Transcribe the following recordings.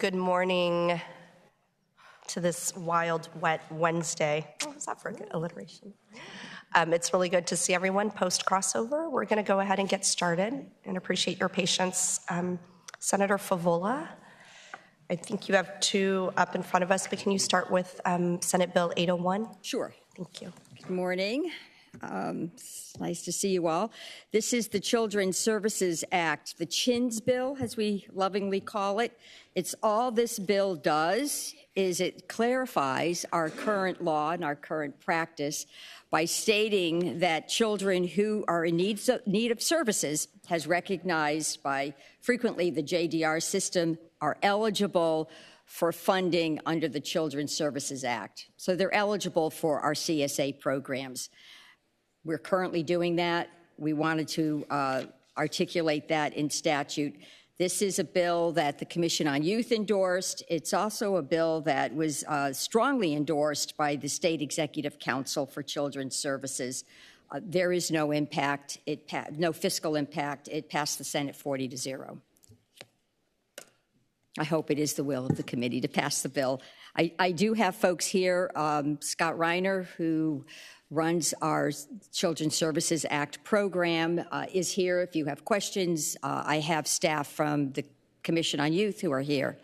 Good morning to this wild, wet Wednesday. What was that for a good alliteration? It's really good to see everyone post-crossover. We're going to go ahead and get started and appreciate your patience. Senator Favola, I think you have two up in front of us, but can you start with Senate Bill 801? Sure. Thank you. Good morning. It's nice to see you all. This is the Children's Services Act, the CHINS bill, as we lovingly call it. It's all this bill does is it clarifies our current law and our current practice by stating that children who are in need of services, as recognized by frequently the JDR system, are eligible for funding under the Children's Services Act. So they're eligible for our CSA programs. We're currently doing that. We wanted to articulate that in statute. This is a bill that the Commission on Youth endorsed. It's also a bill that was strongly endorsed by the State Executive Council for Children's Services. There is no impact, no fiscal impact. It passed the Senate 40-0. I hope it is the will of the committee to pass the bill. I do have folks here, Scott Reiner, who runs our Children's Services Act program, is here if you have questions. I have staff from the Commission on Youth who are here.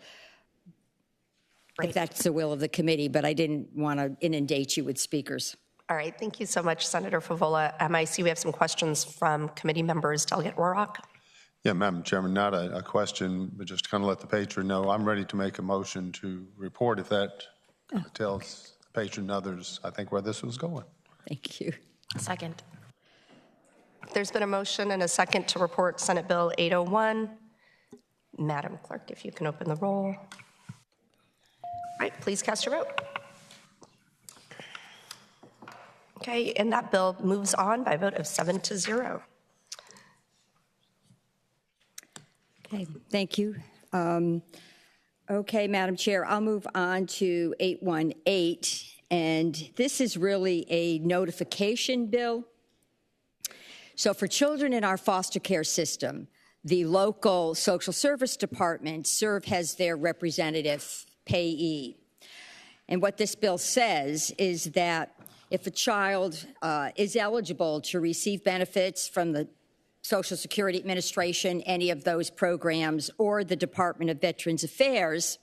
Right. If that's the will of the committee, but I didn't want to inundate you with speakers. All right, thank you so much, Senator Favola. I see we have some questions from committee members. Delegate Warrock. Yeah, Madam Chairman, not a question, but just to kind of let the patron know, I'm ready to make a motion to report if that tells the patron and others, I think, where this was going. Thank you. Second. There's been a motion and a second to report Senate Bill 801. Madam Clerk, if you can open the roll. All right, please cast your vote. Okay, and that bill moves on by a vote of 7-0. Okay, thank you. Okay, Madam Chair, I'll move on to 818. And this is really a notification bill. So for children in our foster care system, the local social service departments serve as their representative payee. And what this bill says is that if a child is eligible to receive benefits from the Social Security Administration, any of those programs, or the Department of Veterans Affairs,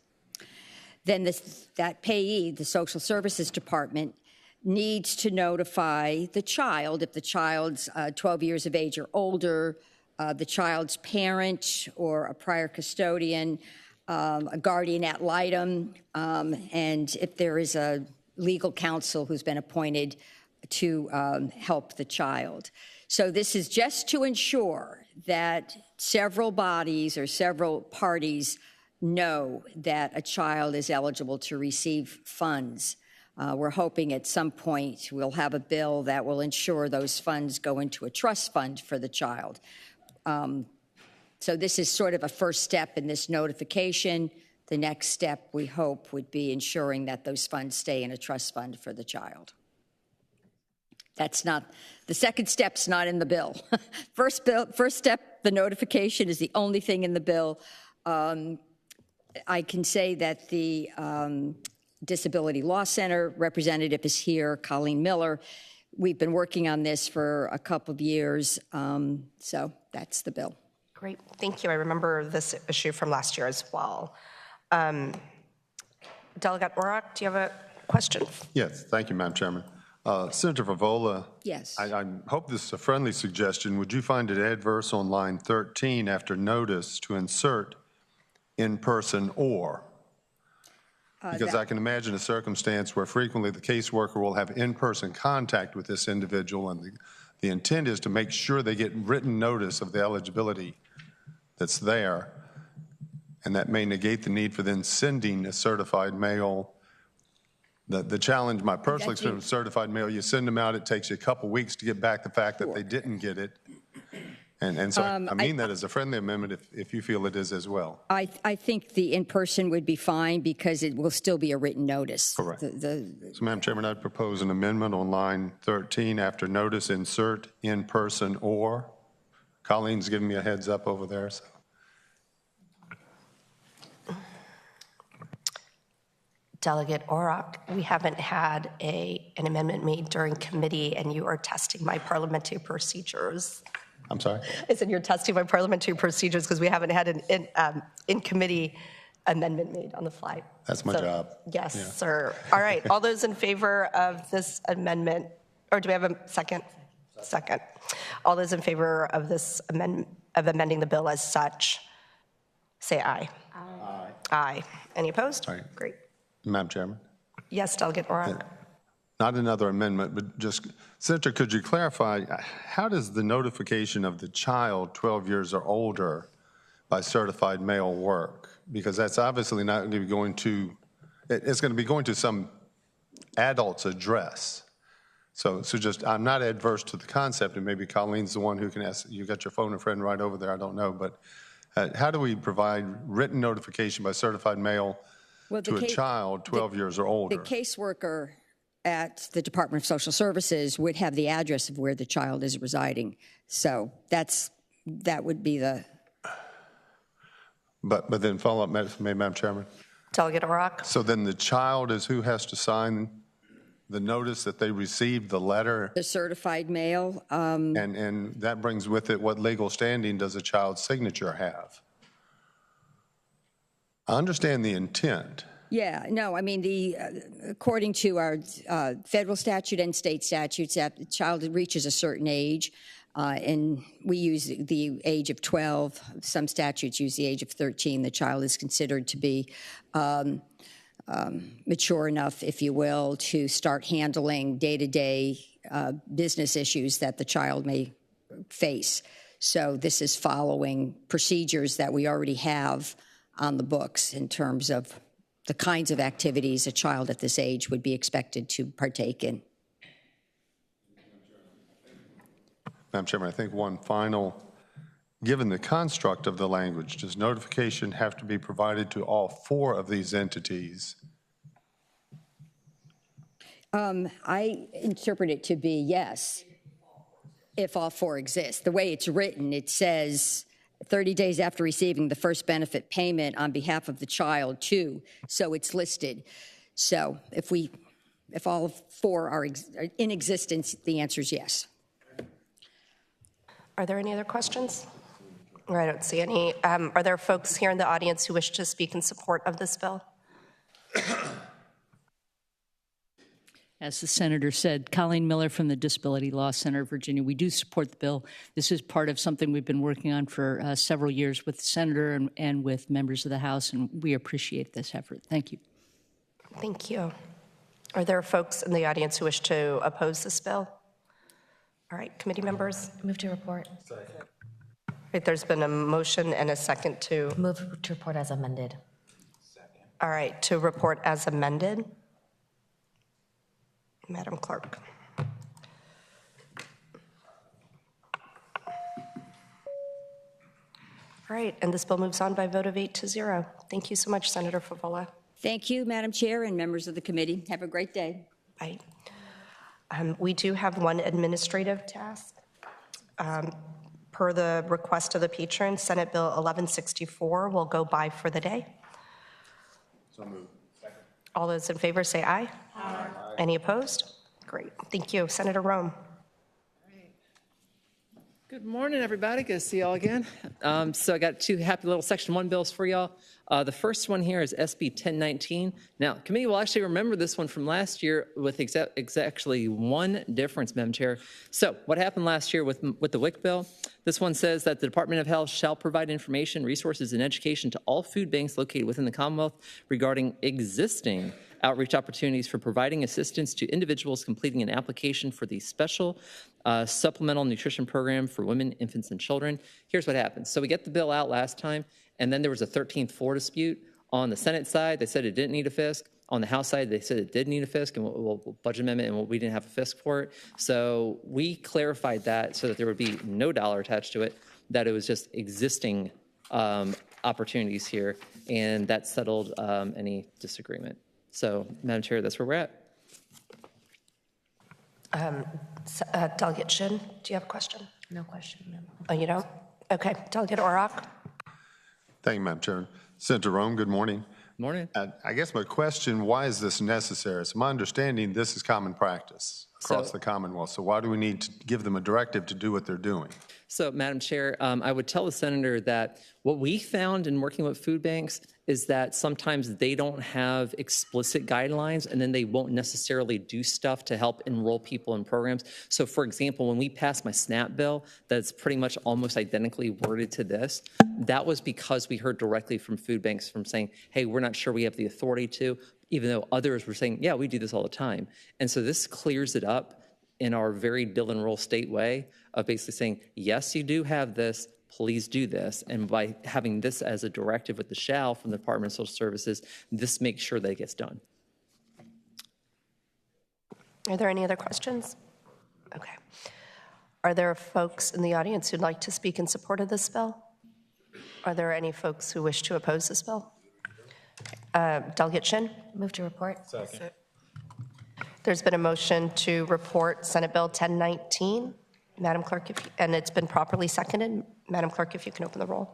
then that payee, the Social Services Department, needs to notify the child, if the child's 12 years of age or older, the child's parent or a prior custodian, a guardian ad litem, and if there is a legal counsel who's been appointed to help the child. So this is just to ensure that several bodies or several parties know that a child is eligible to receive funds. We're hoping at some point we'll have a bill that will ensure those funds go into a trust fund for the child. So this is sort of a first step in this notification. The next step, we hope, would be ensuring that those funds stay in a trust fund for the child. That's not, the second step's not in the bill. First step, the notification, is the only thing in the bill. I can say that the Disability Law Center representative is here, Colleen Miller. We've been working on this for a couple of years, so that's the bill. Great, thank you. I remember this issue from last year as well. Delegate Warrock, do you have a question? Yes, thank you, Madam Chairman. Senator Favola, yes. I hope this is a friendly suggestion. Would you find it adverse on line 13 after notice to insert in person or? Because I can imagine a circumstance where frequently the caseworker will have in-person contact with this individual, and the intent is to make sure they get written notice of the eligibility that's there, and that may negate the need for then sending a certified mail. The challenge, my personal experience with certified mail, you send them out, it takes you a couple weeks to get back the fact that they didn't get it. And so I mean that as a friendly amendment if you feel it is as well. I think the in-person would be fine because it will still be a written notice. Correct. So, Madam Chairman, I'd propose an amendment on line 13 after notice, insert in person or. Colleen's giving me a heads up over there. So. Delegate Orrock, we haven't had an amendment made during committee, and you are testing my parliamentary procedures. I'm sorry? I said you're testing my parliamentary procedures because we haven't had an in-committee amendment made on the fly. That's my job. Yes, Yeah. sir. All right, all those in favor of this amendment, or do we have a second? Second. All those in favor of this amending the bill as such, say aye. Aye. Aye. Any opposed? Aye. Great. Madam Chairman? Yes, Delegate Orrock. Not another amendment, but just, Senator, could you clarify, how does the notification of the child 12 years or older by certified mail work? Because that's obviously not going to be going to, it's going to be going to some adult's address. So just, I'm not adverse to the concept, and maybe Colleen's the one who can ask, you got your phone and friend right over there, I don't know, but how do we provide written notification by certified mail to a child 12 years or older? The caseworker at the Department of Social Services would have the address of where the child is residing. So that would be the... But then follow up, Madam Chairman? Delegate Orrock. So then the child is who has to sign the notice that they received the letter? The certified mail. And that brings with it, what legal standing does a child's signature have? I understand the intent. Yeah, no, I mean, according to our federal statute and state statutes, that the child reaches a certain age, and we use the age of 12. Some statutes use the age of 13. The child is considered to be mature enough, if you will, to start handling day-to-day business issues that the child may face. So this is following procedures that we already have on the books in terms of the kinds of activities a child at this age would be expected to partake in. Madam Chairman, I think one final, given the construct of the language, does notification have to be provided to all 4 of these entities? I interpret it to be yes, if all 4 exist. The way it's written, it says 30 days after receiving the first benefit payment on behalf of the child, too. So it's listed. So if all 4 are in existence, the answer is yes. Are there any other questions? I don't see any. Are there folks here in the audience who wish to speak in support of this bill? As the senator said, Colleen Miller from the Disability Law Center of Virginia, we do support the bill. This is part of something we've been working on for several years with the senator and with members of the House, and we appreciate this effort. Thank you. Thank you. Are there folks in the audience who wish to oppose this bill? All right, committee members. Move to report. Right, there's been a motion and a second to... Move to report as amended. All right, to report as amended. Madam Clerk. All right, and this bill moves on by a vote of 8-0. Thank you so much, Senator Favola. Thank you, Madam Chair and members of the committee. Have a great day. Bye. We do have one administrative task. Per the request of the patron, Senate Bill 1164 will go by for the day. So moved. Second. All those in favor say aye. Aye. Any opposed? Great. Thank you. Senator Rome. Good morning, everybody. Good to see y'all again. So I got 2 happy little Section 1 bills for y'all. The first one here is SB 1019. Now, committee will actually remember this one from last year with actually one difference, Madam Chair. So what happened last year with the WIC bill? This one says that the Department of Health shall provide information, resources, and education to all food banks located within the Commonwealth regarding existing outreach opportunities for providing assistance to individuals completing an application for the special supplemental nutrition program for women, infants, and children. Here's what happened. So we get the bill out last time, and then there was a 13th floor dispute. On the Senate side, they said it didn't need a FISC. On the House side, they said it did need a FISC, and we'll budget amendment, and we didn't have a FISC for it. So we clarified that so that there would be no dollar attached to it, that it was just existing opportunities here, and that settled any disagreement. So, Madam Chair, that's where we're at. Delegate Shin, do you have a question? No question, ma'am. Oh, you don't? Okay. Delegate Orrock. Thank you, Madam Chair. Senator Rome, good morning. Morning. I guess my question, why is this necessary? It's my understanding this is common practice across the Commonwealth. So why do we need to give them a directive to do what they're doing? So, Madam Chair, I would tell the senator that what we found in working with food banks is that sometimes they don't have explicit guidelines, and then they won't necessarily do stuff to help enroll people in programs. So, for example, when we passed my SNAP bill that's pretty much almost identically worded to this, that was because we heard directly from food banks from saying, hey, we're not sure we have the authority to, even though others were saying, yeah, we do this all the time. And so this clears it up in our very Dillon Roll state way of basically saying, yes, you do have this, please do this. And by having this as a directive with the shall from the Department of Social Services, this makes sure that it gets done. Are there any other questions? Okay. Are there folks in the audience who'd like to speak in support of this bill? Are there any folks who wish to oppose this bill? Delegate Shin? Move to report. Second. There's been a motion to report Senate Bill 1019. Madam Clerk, and it's been properly seconded. Madam Clerk, if you can open the roll.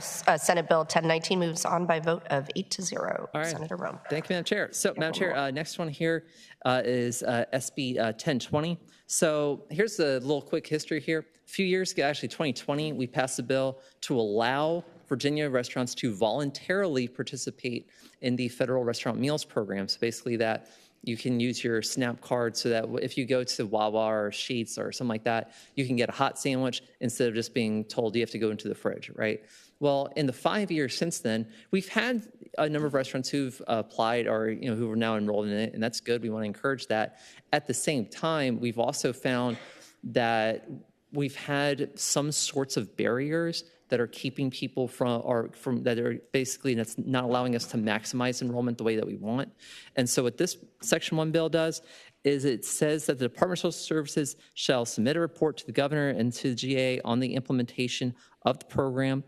Senate Bill 1019 moves on by vote of 8-0. All right. Senator Rome. Thank you, Madam Chair. So, Madam Chair, next one here is SB 1020. So here's a little quick history here. A few years ago, actually 2020, we passed a bill to allow Virginia restaurants to voluntarily participate in the federal restaurant meals program. So basically that you can use your SNAP card so that if you go to Wawa or Sheetz or something like that, you can get a hot sandwich instead of just being told you have to go into the fridge, right? Well, in the 5 years since then, we've had a number of restaurants who've applied or who are now enrolled in it, and that's good. We want to encourage that. At the same time, we've also found that we've had some sorts of barriers that are keeping people from that are basically that's not allowing us to maximize enrollment the way that we want. And so what this Section 1 bill does is it says that the Department of Social Services shall submit a report to the governor and to the GA on the implementation of the program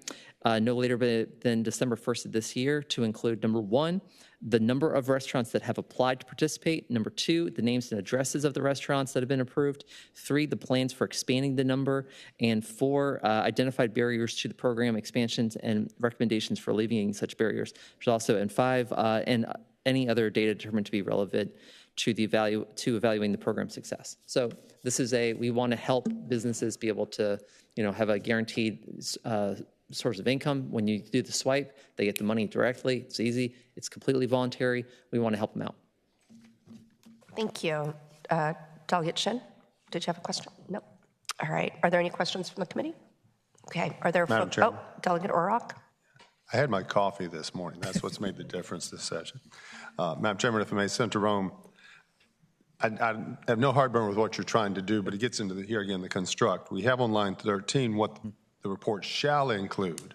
no later than December 1st of this year to include, number one, the number of restaurants that have applied to participate. Number two, the names and addresses of the restaurants that have been approved. Three, the plans for expanding the number. And four, identified barriers to the program expansions and recommendations for alleviating such barriers. There's also, and five, and any other data determined to be relevant to evaluating the program success. So this is we want to help businesses be able to, have a guaranteed source of income. When you do the swipe, they get the money directly. It's easy. It's completely voluntary. We want to help them out. Thank you. Delegate Shin, did you have a question? No. All right. Are there any questions from the committee? Okay. Are there Madam Chairman. Delegate Orrock? I had my coffee this morning. That's what's made the difference this session. Madam Chairman, if I may, Senator Rome, I have no heartburn with what you're trying to do, but it gets into here again, the construct. We have on line 13 what the report shall include.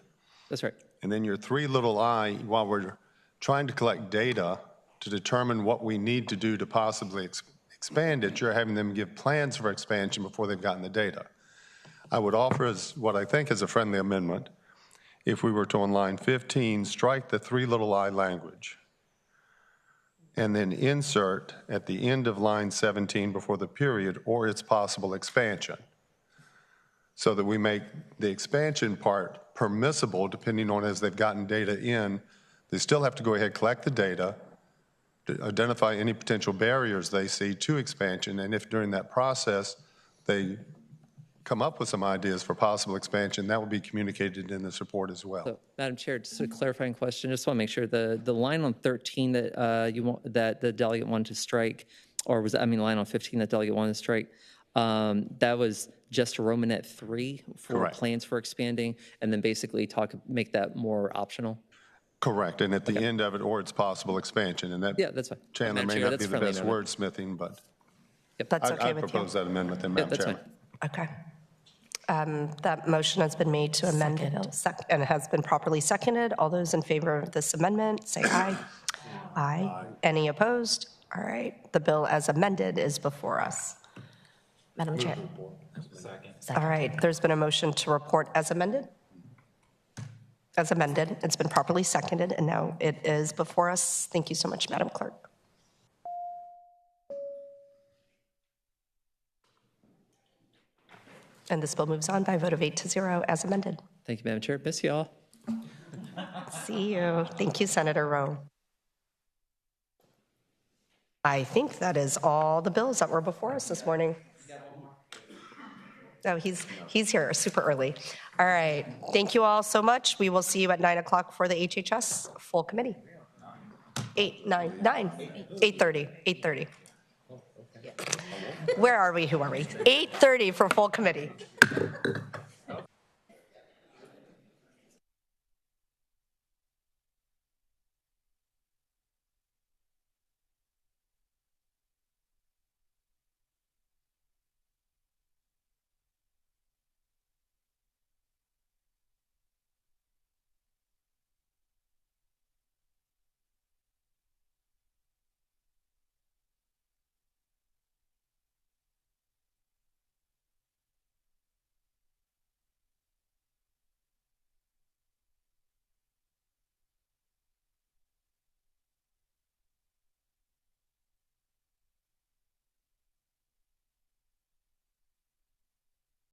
That's right. And then your three little I, while we're trying to collect data to determine what we need to do to possibly expand it, you're having them give plans for expansion before they've gotten the data. I would offer as what I think is a friendly amendment, if we were to on line 15, strike the three little I language and then insert at the end of line 17 before the period or its possible expansion, so that we make the expansion part permissible depending on as they've gotten data in. They still have to go ahead, collect the data, to identify any potential barriers they see to expansion, and if during that process they come up with some ideas for possible expansion, that will be communicated in this report as well. So, Madam Chair, just a clarifying question. Just want to make sure the line on 13 that the delegate wanted to strike, or was line on 15 that delegate wanted to strike, that was just Romanet 3 for Correct. Plans for expanding, and then basically make that more optional. Correct, and at the end of it, or its possible expansion, and that Yeah, that's fine. Chandler Madam may Chair, not that's be the friendly best amendment. wordsmithing, but That's okay I with you? propose that amendment then, Yeah, Madam that's Chairman. fine. Okay. That motion has been made to amend the bill and has been properly seconded. All those in favor of this amendment, say aye. Aye. Any opposed? All right. The bill as amended is before us. Madam Chair. All right. There's been a motion to report as amended. As amended. It's been properly seconded, and now it is before us. Thank you so much, Madam Clerk. And this bill moves on by a vote of 8-0 as amended. Thank you, Madam Chair. Miss you all. See you. Thank you, Senator Rowe. I think that is all the bills that were before us this morning. Oh, he's here super early. All right. Thank you all so much. We will see you at 9 o'clock for the HHS full committee. 8:30. Where are we? Who are we? 8:30 for full committee.